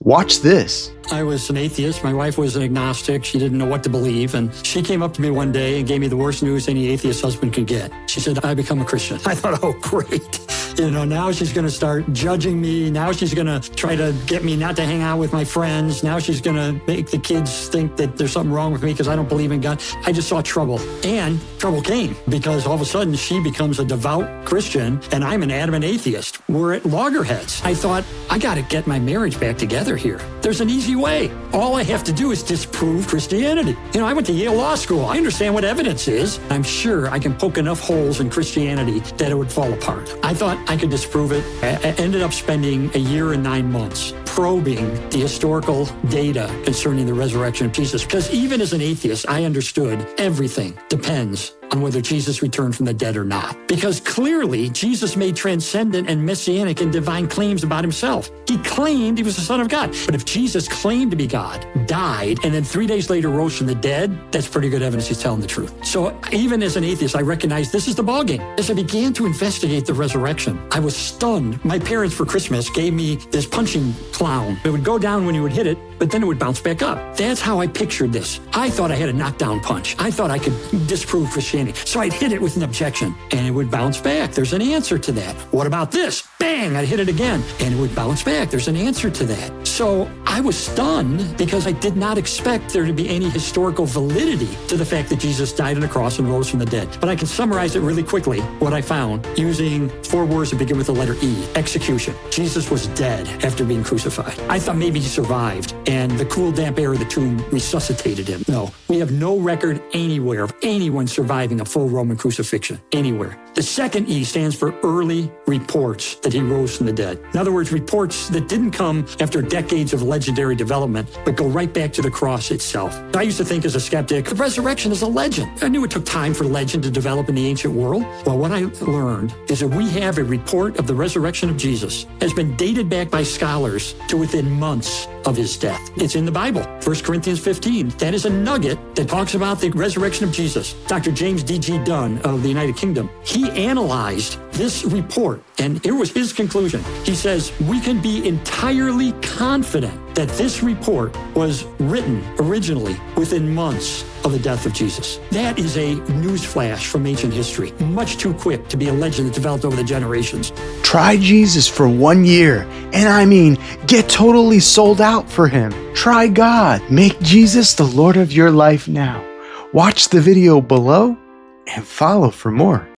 Watch this. I was an atheist. My wife was an agnostic. She didn't know what to believe. And she came up to me one day and gave me the worst news any atheist husband could get. She said, I become a Christian. I thought, oh, great. Now she's going to start judging me. Now she's going to try to get me not to hang out with my friends. Now she's going to make the kids think that there's something wrong with me because I don't believe in God. I just saw trouble. And trouble came because all of a sudden she becomes a devout Christian and I'm an adamant atheist. We're at loggerheads. I thought, I got to get my marriage back together here. There's an easy way. All I have to do is disprove Christianity. I went to Yale Law School. I understand what evidence is. I'm sure I can poke enough holes in Christianity that it would fall apart. I thought I could disprove it. I ended up spending a year and 9 months probing the historical data concerning the resurrection of Jesus. Because even as an atheist, I understood everything depends on whether Jesus returned from the dead or not. Because clearly, Jesus made transcendent and messianic and divine claims about himself. He claimed he was the Son of God. But if Jesus claimed to be God, died, and then 3 days later rose from the dead, that's pretty good evidence he's telling the truth. So even as an atheist, I recognized this is the ballgame. As I began to investigate the resurrection, I was stunned. My parents for Christmas gave me this punching clown. It would go down when you would hit it, but then it would bounce back up. That's how I pictured this. I thought I had a knockdown punch. I thought I could disprove Christianity. So I'd hit it with an objection and it would bounce back. There's an answer to that. What about this? Bang, I'd hit it again and it would bounce back. There's an answer to that. So I was stunned because I did not expect there to be any historical validity to the fact that Jesus died on a cross and rose from the dead. But I can summarize it really quickly, what I found, using 4 words that begin with the letter E, execution. Jesus was dead after being crucified. I thought maybe he survived and the cool, damp air of the tomb resuscitated him. No, we have no record anywhere of anyone surviving a full Roman crucifixion, anywhere. The second E stands for early reports that he rose from the dead. In other words, reports that didn't come after decades of legendary development, but go right back to the cross itself. I used to think as a skeptic, the resurrection is a legend. I knew it took time for legend to develop in the ancient world. Well, what I learned is that we have a report of the resurrection of Jesus has been dated back by scholars to within months of his death. It's in the Bible, 1 Corinthians 15. That is a nugget that talks about the resurrection of Jesus. Dr. James D.G. Dunn of the United Kingdom, he analyzed this report, and here was his conclusion. He says, we can be entirely confident that this report was written originally within months of the death of Jesus. That is a newsflash from ancient history, much too quick to be a legend that developed over the generations. Try Jesus for 1 year, and I mean, get totally sold out for him. Try God. Make Jesus the Lord of your life now. Watch the video below and follow for more.